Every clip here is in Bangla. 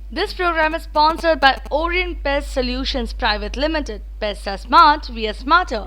This program is sponsored by Orient Pest Solutions Private Limited. Pests are smart, we are smarter.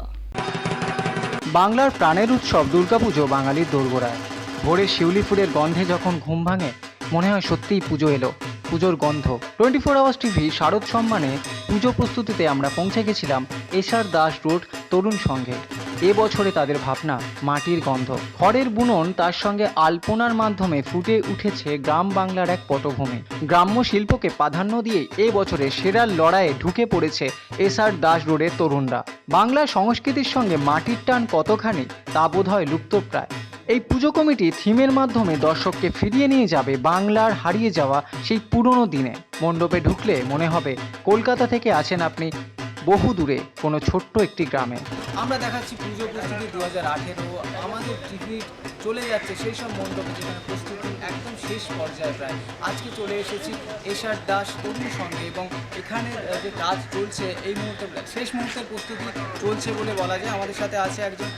বাংলার প্রাণের উৎসব দুর্গাপুজো বাঙালির দোরগোড়ায়। ভোরে শিউলি ফুলের গন্ধে যখন ঘুম ভাঙে মনে হয় সত্যিই পুজো এলো। পুজোর গন্ধ 24 আওয়ার্স টিভি শারদ সম্মানে পুজো প্রস্তুতিতে আমরা পৌঁছে গেছিলাম এসআর দাস রোড তরুণ সংঘের। এবছরে তাদের ভাবনা মাটির গন্ধ, খড়ের বুনন, তার সঙ্গে আলপনার মাধ্যমে ফুটে উঠেছে গ্রাম বাংলার এক পটভূমি। গ্রাম্য শিল্পকে প্রাধান্য দিয়ে এবছরে সেরার লড়াইয়ে ঢুকে পড়েছে এসআর দাস রোডের তরুণরা। বাংলার সংস্কৃতির সঙ্গে মাটির টান কতখানি তা বোধহয় লুপ্তপ্রায়। এই পুজো কমিটি থিমের মাধ্যমে দর্শককে ফিরিয়ে নিয়ে যাবে বাংলার হারিয়ে যাওয়া সেই পুরনো দিনে। মণ্ডপে ঢুকলে মনে হবে কলকাতা থেকে আছেন আপনি বহু দূরে কোনো ছোট্ট একটি গ্রামে। আমরা দেখাচ্ছি পুজো প্রস্তুতি 2018। আমাদের টিভি চলে যাচ্ছে সেই সব মণ্ডপে যেখানে প্রস্তুতি একদম শেষ পর্যায়ে প্রায়। আজকে চলে এসেছি এসআর দাস তরুণ সঙ্গে এবং এখানে যে কাজ চলছে এই মুহূর্তে শেষ মুহূর্তের প্রস্তুতি চলছে বলে বলা যায়। আমাদের সাথে আছে একজন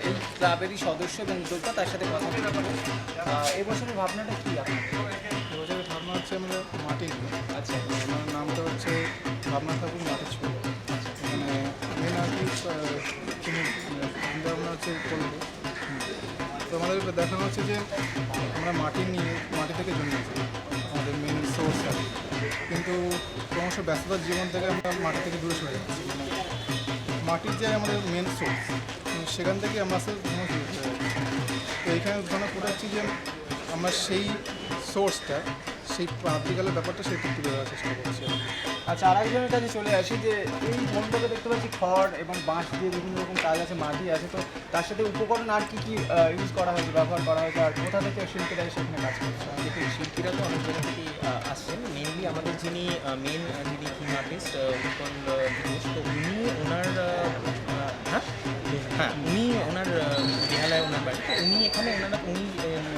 এই ক্লাবেরই সদস্য এবং উদ্যোক্তা, তার সাথে কথা বলতে পারবো। এবছরের ভাবনাটা কী আপনার? এবছরের ভাবনা হচ্ছে আমাদের মাটির। আচ্ছা, আমার নামটা হচ্ছে ভাবনা ঠাকুর মাটির ছবি। মানে মেন আর কি চিন্তাভাবনা হচ্ছে করবো। তো আমাদের দেখানো হচ্ছে যে আমরা মাটি থেকে জন্মেছি, আমাদের মেন সোর্স আর কি। কিন্তু ক্রমশ ব্যস্ততার জীবন থেকে আমরা মাটি থেকে দূরে সরে যাচ্ছি। মানে মাটির যে আমাদের মেন সোর্স, সেখান থেকে আমরা আসলে শুরু করে যাচ্ছি। তো এইখানে ধারণা ফোটাচ্ছি যে আমরা সেই সোর্সটা, সেই প্রান্তিকালের ব্যাপারটা সেটা তুলে ধরার চেষ্টা করছি। আচ্ছা, আরেকজনের কাছে চলে আসি যে এই মণ্ডপে দেখতে পাচ্ছি খড় এবং বাঁশ দিয়ে বিভিন্ন রকম কাজ আছে, মাটি আছে, তো তার সাথে উপকরণ আর কি কি ইউজ করা হয়েছে, ব্যবহার করা হয়েছে, আর কোথা থেকে শিল্পীরা সেখানে কাজ করছে? দেখুন, শিল্পীরা তো অনেক জায়গা থেকেই আসছেন। মেনলি আমাদের যিনি থিম আর্টিস্ট উৎপল ঘোষ, তো উনি ওনার উনি ওনার বেহালায় ওনার বাড়ি, তো উনি এখানে উনি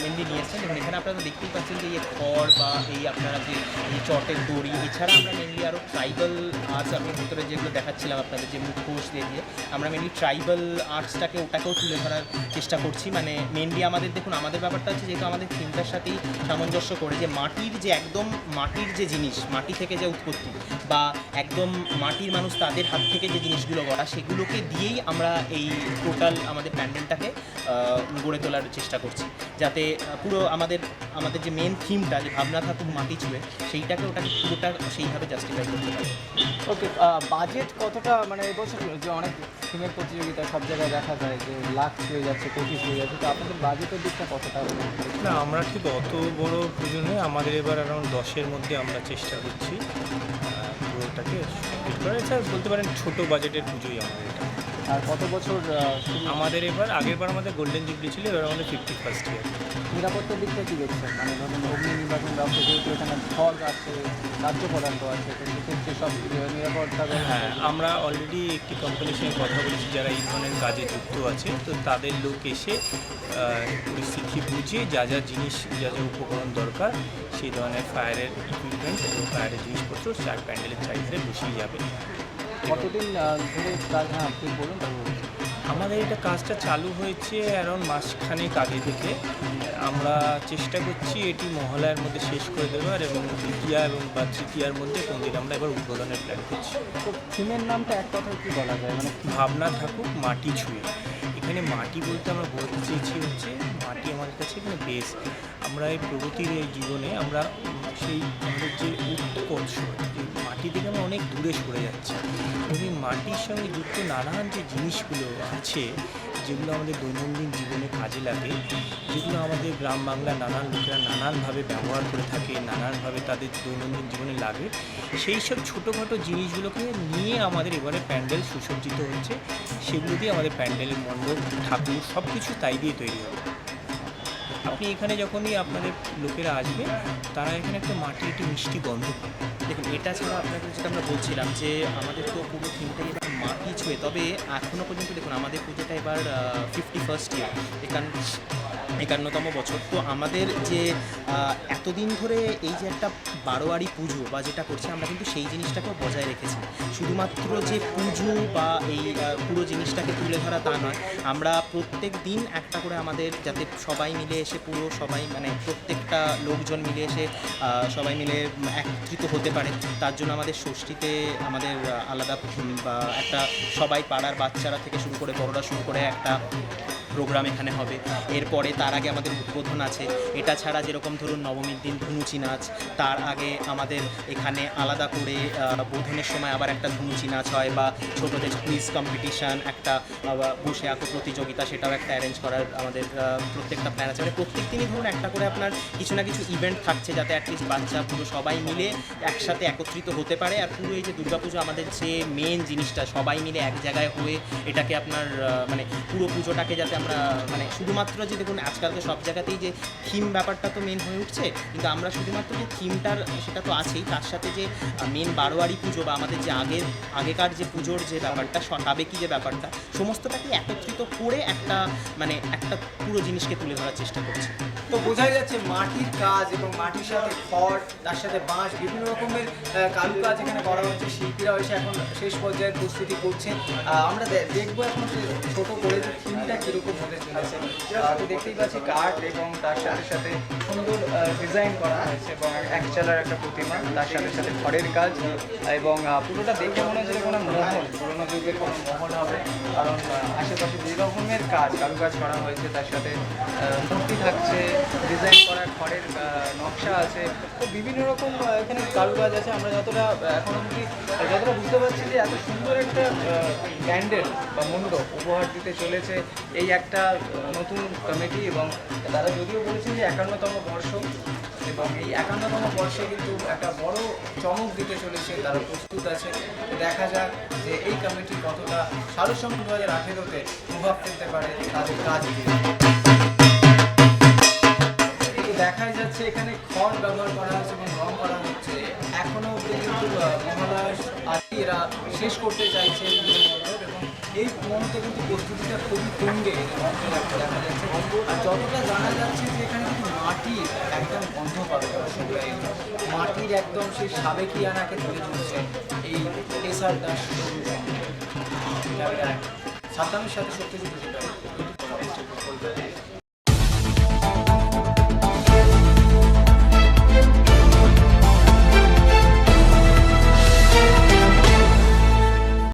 মেনলি নিয়ে এসেছেন। এবং এখানে আপনারা দেখতেই পাচ্ছেন যে এই খড় বা এই আপনারা যে এই চটের দড়ি, এছাড়া আমরা মেনলি আরও ট্রাইবাল আর্টস, আমি ভিতরে যেগুলো দেখাচ্ছিলাম আপনাদের যে মুখোশ দিয়ে আমরা মেনলি ট্রাইবাল ওটাকেও তুলে ধরার চেষ্টা করছি। মানে মেনলি আমাদের দেখুন, আমাদের ব্যাপারটা হচ্ছে যেহেতু আমাদের থিমটার সাথেই সামঞ্জস্য করে যে মাটির যে একদম মাটির যে জিনিস, মাটি থেকে যে উৎপত্তি বা একদম মাটির মানুষ তাদের হাত থেকে যে জিনিসগুলো গড়া, সেগুলোকে দিয়েই আমরা এই টোটাল আমাদের প্যান্ডেলটাকে গড়ে তোলার চেষ্টা করছি, যাতে পুরো আমাদের যে মেন থিমটা যে ভাবনা থাকুক মাটি ছুঁয়ে, ওটাকে পুরোটা সেইভাবে জাস্টিফাই করতে পারি। ওকে, বাজেট কতটা? মানে এবছর যে অনেক থিমের প্রতিযোগিতা সব জায়গায় দেখা যায় যে লাখ হয়ে যাচ্ছে, 25 হয়ে যাচ্ছে, তো আপনাদের বাজেটের দিকটা কতটা? না, আমরা ঠিক অত বড় পুজো নয়, আমাদের এবার অ্যারাউন্ড 10-এর মধ্যে আমরা চেষ্টা করছি পুরোটাকে কমপ্লিট করার। এছাড়া বলতে পারেন ছোটো বাজেটের পুজোই আমাদের এটা। আর কত বছর আমাদের আগেরবার আমাদের গোল্ডেন জুবলি ছিল, এবার আমাদের 51st ইয়ার। নিরাপত্তার দিকটা কী দেখছেন? মানে ধরুন অগ্নি নির্বাচন ব্যবস্থা, যেহেতু এখানে ফল আছে, রাজ্য পদার্থ আছে, তো সেক্ষেত্রে সব নিরাপত্তা। হ্যাঁ, আমরা অলরেডি একটি কোম্পানির সঙ্গে কথা বলেছি যারা এই ধরনের কাজে যুক্ত আছে, তো তাদের লোক এসে পরিস্থিতি বুঝে যা যা জিনিস, যা যা উপকরণ দরকার, সেই ধরনের ফায়ারের ইকুইপমেন্ট এবং ফায়ারের জিনিসপত্র প্যান্ডেলের চারিধারে বসিয়ে যাবে। কতদিন ধরে কাজ? হ্যাঁ, আপনি বলুন। আমাদের এটা কাজটা চালু হয়েছে অ্যারাউন্ড মাসখানেক আগে থেকে। আমরা চেষ্টা করছি এটি মহলার মধ্যে শেষ করে দেওয়ার এবং তৃতীয়ার মধ্যে কোন দিন আমরা এবার উদ্বোধনের প্ল্যান করছি। তো থিমের নামটা এক কথায় কী বলা যায়? মানে ভাবনা থাকুক মাটি ছুঁয়ে। এখানে মাটি বলতে আমরা বলতে চেয়েছি হচ্ছে মাটি আমাদের কাছে এখানে বেশ। আমরা এই প্রগতির এই জীবনে আমরা সেই আমাদের যে উৎকর্ষ, যে মাটি থেকে আমরা অনেক দূরে সরে যাচ্ছি, এবং এই মাটির সঙ্গে যুক্ত নানান যে জিনিসগুলো আছে, যেগুলো আমাদের দৈনন্দিন জীবনে কাজে লাগে, যেগুলো আমাদের গ্রাম বাংলার নানান লোকেরা নানানভাবে ব্যবহার করে থাকে, নানানভাবে তাদের দৈনন্দিন জীবনে লাগে, সেই সব ছোটোখাটো জিনিসগুলোকে নিয়ে আমাদের এবারে প্যান্ডেল সুসজ্জিত হচ্ছে। সেগুলো দিয়ে আমাদের প্যান্ডেলের মণ্ডপ, ঠাকুর সব কিছু তাই দিয়ে তৈরি হবে। আপনি এখানে যখনই আপনাদের লোকেরা আসবে, তারা এখানে একটা মাটির একটি মিষ্টি গন্ধ পাবে। দেখুন, এটা ছাড়া আপনাদের যেটা আমরা বলছিলাম যে আমাদের তো পুরো থিমটাই এবার মাটি ছুঁয়ে, তবে এখনও পর্যন্ত দেখুন আমাদের পুজোটা এবার 51st ইয়ার। 51তম বছর। তো আমাদের যে এতদিন ধরে এই যে একটা বারোয়ারি পুজো বা যেটা করছি আমরা কিন্তু সেই জিনিসটাকেও বজায় রেখেছি। শুধুমাত্র যে পুজো বা এই পুরো জিনিসটাকে তুলে ধরা তা নয়, আমরা প্রত্যেক দিন একটা করে আমাদের যাতে সবাই মিলে এসে পুরো সবাই মানে প্রত্যেকটা লোকজন মিলে এসে সবাই মিলে একত্রিত হতে পারে, তার জন্য আমাদের ষষ্ঠীতে আমাদের আলাদা বা একটা সবাই পাড়ার বাচ্চারা থেকে শুরু করে বড়রা শুরু করে একটা প্রোগ্রাম এখানে হবে। এরপরে তার আগে আমাদের উদ্বোধন আছে। এটা ছাড়া যেরকম ধরুন নবমীর দিন ধুনুচি নাচ, তার আগে আমাদের এখানে আলাদা করে বোধনের সময় আবার একটা ধুনুচি নাচ হয়, বা ছোটোদের কুইজ কম্পিটিশান, একটা বসে আঁকো প্রতিযোগিতা, সেটাও একটা অ্যারেঞ্জ করার আমাদের প্রত্যেকটা প্ল্যান আছে। মানে প্রত্যেক দিনই ধরুন একটা করে আপনার কিছু না কিছু ইভেন্ট থাকছে, যাতে অ্যাটলিস্ট বাচ্চা পুরো সবাই মিলে একসাথে একত্রিত হতে পারে। আর পুরো এই যে দুর্গাপুজো আমাদের যে মেন জিনিসটা, সবাই মিলে এক জায়গায় হয়ে এটাকে আপনার মানে পুরো পুজোটাকে যাতে আমরা মানে শুধুমাত্র যে দেখুন আজকাল তো সব জায়গাতেই যে থিম ব্যাপারটা তো মেন হয়ে উঠছে, কিন্তু আমরা শুধুমাত্র যে থিমটার সেটা তো আছেই, তার সাথে যে মেন বারোয়ারি পুজো বা আমাদের যে আগেকার যে পুজোর যে ব্যাপারটা, সাবেকি যে ব্যাপারটা, সমস্তটাকে একত্রিত করে একটা মানে একটা পুরো জিনিসকে তুলে ধরার চেষ্টা করছি। তো বোঝাই যাচ্ছে মাটির কাজ এবং মাটির সাথে খড়, তার সাথে বাঁশ, বিভিন্ন রকমের কারুকাজ এখানে করা হচ্ছে। শিল্পীরাও এসে এখন শেষ পর্যায়ে প্রস্তুতি করছেন। আমরা দেখবো এখন ছোট করে যে থিমটা কীরকম হতে চলেছে। তো দেখতেই পাচ্ছি কাঠ এবং তার সাথে সাথে সুন্দর ডিজাইন করা হয়েছে এবং এক চালার একটা প্রতিমা, তার সাথে সাথে খড়ের কাজ, এবং পুরোটা দেখে মনে হচ্ছে কোনো মহল, পুরোনো যুগের কোনো মহল হবে। কারণ আশেপাশে যে রকমের কাজ কারুকাজ করা হয়েছে, তার সাথে মূর্তি থাকছে, ডিজাইন করা খড়ের নকশা আছে, তো বিভিন্ন রকম এখানে কারুকাজ আছে। আমরা যতটা এখন অবধি যতটা বুঝতে পারছি যে এত সুন্দর একটা ব্যান্ডেল বা মণ্ডপ উপহার দিতে চলেছে এই একটা নতুন কমিটি, এবং তারা যদিও বলেছেন যে 51তম বর্ষ, এবং এই 51তম বর্ষে কিন্তু একটা বড় চমক দিতে চলেছে, তারা প্রস্তুত আছে। তো দেখা যাক যে এই কমিটি কতটা সারসংঘ 2018-তে প্রভাব ফেলতে পারে তাদের কাজ দিয়ে। দেখাই যাচ্ছে এখানে খড় ব্যবহার করা হচ্ছে এবং রং করা হচ্ছে। এখনো অব্দি কিন্তু মহালয়ার আজকে এরা শেষ করতে চাইছে এবং এই মুহূর্তে কিন্তু প্রস্তুতিটা খুবই তুঙ্গে দেখা যাচ্ছে। আর যতটা জানা যাচ্ছে যে এখানে কিন্তু মাটির একদম গন্ধ পাবে দর্শকরা, মাটির একদম সেই সাবেকিয়ানাকে তুলে ধরছে এই এসআর দাস সাদ্দামের সাথে সত্যজিৎ।